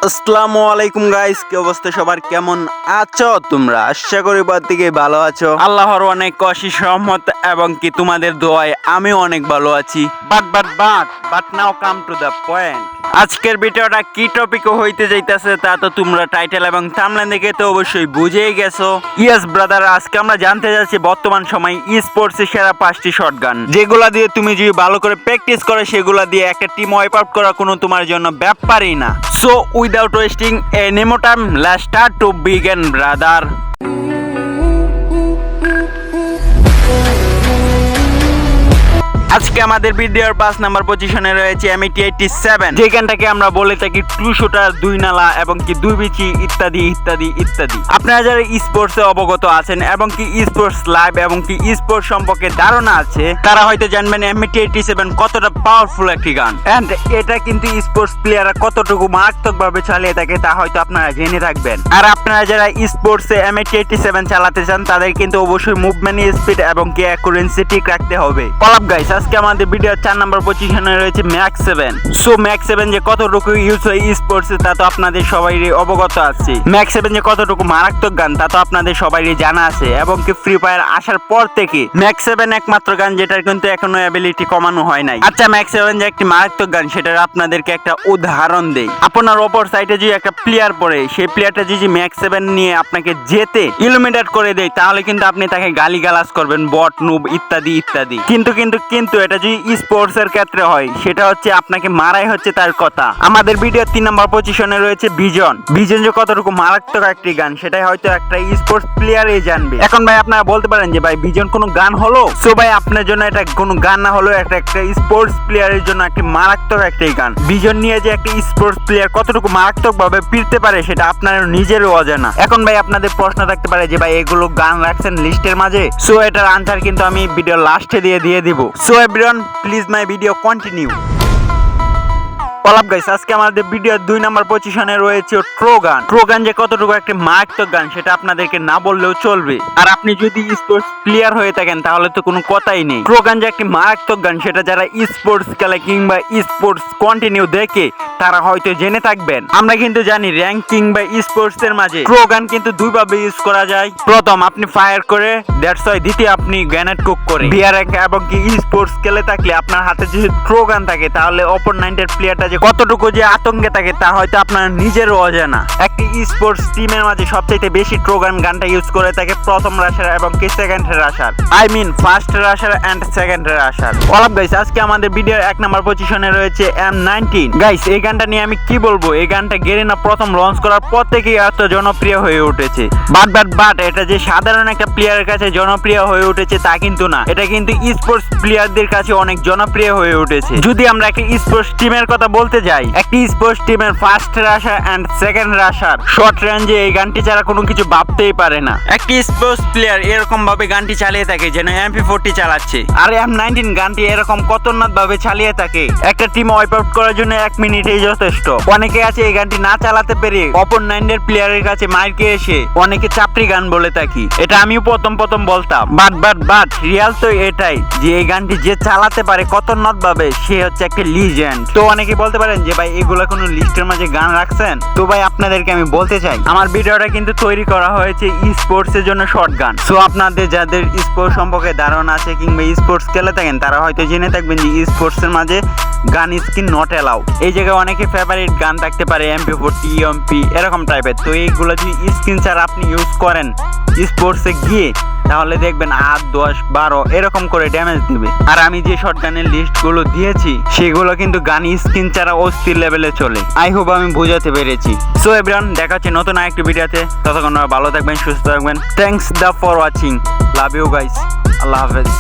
আসসালামু আলাইকুম গাইস, কি অবস্থা সবার? কেমন আছো তোমরা? আশা করি প্রত্যেকেই ভালো আছো। আল্লাহর অনেক অশেষ রহমত এবং কি তোমাদের দোয়ায় আমি অনেক ভালো আছি। But now come to the point. আজকের ভিডিওটা কি টপিক হইতে যাইতেছে তা তো তোমরা টাইটেল এবং থাম্বনেল দেখে তো অবশ্যই বুঝেই গেছো। ইয়েস ব্রাদার, আজকে আমরা জানতে যাচ্ছি বর্তমান সময় স্পোর্টস এর সেরা 5টি শটগান, যেগুলা দিয়ে তুমি যদি ভালো করে প্র্যাকটিস করে সেগুলা দিয়ে একটা টিম ওয়াইপ আউট করা কোনো তোমার জন্য ব্যাপারই না। So without wasting any more time, let's start to begin brother. আজকে আমাদের ভিডিওর 5 নাম্বার পজিশনে রয়েছে M8087, যেখানটাকে আমরা বলে থাকি টু শুটার, দুই নালা এবং কি দুই বিচি ইত্যাদি ইত্যাদি ইত্যাদি। আপনারা যারা স্পোর্টসে অবগত আছেন এবং কি স্পোর্টস লাইভ এবং কি স্পোর্টস সম্পর্কে ধারণা আছে, তারা হয়তো জানবেন M8087 কতটা পাওয়ারফুল একটি গান, এন্ড এটা কিন্তু স্পোর্টস প্লেয়াররা কতটুকু মারাত্মক ভাবে চালিয়ে থাকে তা হয়তো আপনারা জেনে থাকবেন। আর আপনারা যারা স্পোর্টসে M8087 চালাতে চান তাদের কিন্তু অবশ্যই মুভমেন্ট স্পিড এবং কি অ্যাকুরেন্সি ঠিক রাখতে হবে। পলাপ গাইস, আজকে আমাদের ভিডিওর 4 নাম্বার পজিশনে রয়েছে ম্যাক্স 7। সো ম্যাক্স 7 যে কতটুকু ইউজ হয় স্পোর্টসে তা তো আপনাদের সবারই অবগত আছে। ম্যাক্স 7 যে কতটুকু মারাত্মক গান তা তো আপনাদের সবারই জানা আছে এবং কি ফ্রি ফায়ার আসার পর থেকে ম্যাক্স 7 একমাত্র গান যেটার কিন্তু এখনো অ্যাবিলিটি কমানো হয় নাই। আচ্ছা, ম্যাক্স 7 যে একটি মারাত্মক গান সেটার আপনাদেরকে একটা উদাহরণ দেই। আপনার অপর সাইডে যদি একটা প্লেয়ার পড়ে, সেই প্লেয়ারটা যদি ম্যাক্স 7 নিয়ে আপনাকে যেতে ইলুমিনেট করে দেয় তাহলে কিন্তু আপনি তাকে গালিগালাজ করবেন, বট নুব ইত্যাদি ইত্যাদি। কিন্তু এটা যদি স্পোর্টস এর ক্ষেত্রে হয় সেটা হচ্ছে আপনাকে মারাই হচ্ছে তার কথা। আমাদের ভিডিও 3 নাম্বার পজিশনে রয়েছে ভিজন যে কতটুকু মারাত্মক একটি গান সেটাই হয়তো একটা স্পোর্টস প্লেয়ারই জানবে। এখন ভাই আপনারা বলতে পারেন যে ভাই ভিজন কোনো গান হলো? সো ভাই আপনার জন্য এটা কোনো গান না হলো একটা স্পোর্টস প্লেয়ারের জন্য একটি মারাত্মক একটি গান। ভিজন নিয়ে যে একটা স্পোর্টস প্লেয়ার কতটুকু মারাত্মক ভাবে ফিরতে পারে সেটা আপনার নিজেরও অজানা। এখন ভাই আপনাদের প্রশ্ন থাকতে পারে যে ভাই এগুলো গান রাখছেন লিস্টের মাঝে, সো এটার আনসার কিন্তু আমি ভিডিও লাস্টে দিয়ে দিব। So everyone, please my video continue. পলাপ গাইস, আজকে আমাদের ভিডিওর 2 নাম্বার পজিশনে রয়েছে ট্রোগান যে কতটুকু একটা মারাত্মক গান সেটা আপনাদেরকে না বললেও চলবে। আর আপনি যদি স্পোর্টস প্লেয়ার হয়ে থাকেন তাহলে তো কোনো কথাই নেই। ট্রোগান যে একটি মারাত্মক গান সেটা যারা স্পোর্টস খেলে কিংবা স্পোর্টস কন্টিনিউ দেখে তারা হয়তো জেনে থাকবেন। আমরা কিন্তু জানি র্যাঙ্কিং বা স্পোর্টস এর মাঝে ট্রোগান কিন্তু দুইভাবে ইউজ করা যায়। প্রথম আপনি ফায়ার করে, দ্যাটস ওয়াই। দ্বিতীয় আপনি গ্রেনেড কুক করে। বিআর এবং কি স্পোর্টস খেলে থাকলে আপনার হাতে যদি ট্রোগান থাকে তাহলে অপোনেন্টের প্লেয়ারটা কতটুকু যে আতঙ্কে থাকে তা হয়তো আপনার নিজেরও অজানা। একটি স্পোর্টস টিমের মাঝে সবচেয়ে বেশি ট্রোগান গানটা ইউজ করে থাকে প্রথম রাশার এবং কি second rusher, I mean first rusher and second rusher. All guys, আজকে আমাদের ভিডিওর 1 নাম্বার পজিশনে রয়েছে M19 গাইস। এই গানটা নিয়ে আমি কি বলবো, এই গানটা গেরিনা প্রথম লঞ্চ করার পর থেকেই এত জনপ্রিয় হয়ে উঠেছে। বাট এটা যে সাধারণ একটা প্লেয়ারের কাছে জনপ্রিয় হয়ে উঠেছে তা কিন্তু না, এটা কিন্তু স্পোর্টস প্লেয়ারদের কাছে অনেক জনপ্রিয় হয়ে উঠেছে। যদি আমরা একটা স্পোর্টস টিমের কথা বলতে যাই, একটি স্পোর্টস টিমের first rusher and second rusher short রেঞ্জে এই গানটি ছাড়া কোনো কিছু ভাবতেই পারে না। একটি স্পোর্টস প্লেয়ার এরকম ভাবে গানটি চালিয়ে থাকে যেন MP40 চালাচ্ছে, আর M19 গানটি এরকম কতনাথ ভাবে চালিয়ে থাকে একটা টিম ওয়াইপ আউট করার জন্য 1 মিনিটেই যথেষ্ট। অনেকে আছে এই গানটি না চালাতে পেরে অপোনেন্টের প্লেয়ারের কাছে মাইরকে এসে অনেকে চাপড়ি গান বলে থাকি। এটা আমিও প্রথম বলতাম, বাট রিয়াল তো এটাই যে এই গানটি যে চালাতে পারে কতনাথ ভাবে সে হচ্ছে একটা লিজেন্ড। তো অনেকে বলতে পারেন যে ভাই এগুলা কোনো লিস্টের মাঝে গান রাখছেন? তো ভাই আপনাদেরকে আমি বলতে চাই আমার ভিডিওটা কিন্তু তৈরি করা হয়েছে স্পোর্টস এর জন্য শর্ট গান। সো আপনাদের যাদের স্পোর্টস সম্পর্কে ধারণা আছে কিংবা স্পোর্টস খেলে থাকেন তারা হয়তো জেনে থাকবেন যে স্পোর্টস এর মাঝে গান স্কিন নট অ্যালাউ। এই জায়গায় অনেকে ফেভারিট গান থাকতে পারে MP40, EMP এরকম টাইপের। তো এইগুলো যদি স্কিন ছাড়া আপনি ইউজ করেন স্পোর্টসে গিয়ে তাহলে দেখবেন 8, 10, 12 এরকম করে ড্যামেজ দিবে। আর আমি যে শর্ট গানের লিস্ট গুলো দিয়েছি সেগুলো কিন্তু গান স্কিন ছাড়া অস্থির লেভেলে চলে। আই হোপ আমি বুঝাতে পেরেছি। সো এভরিওয়ান, দেখা হচ্ছে নতুন আরেকটি ভিডিওতে। ততক্ষণ ভালো থাকবেন, সুস্থ থাকবেন। Thanks for watching, love you guys, Allah হাফেজ।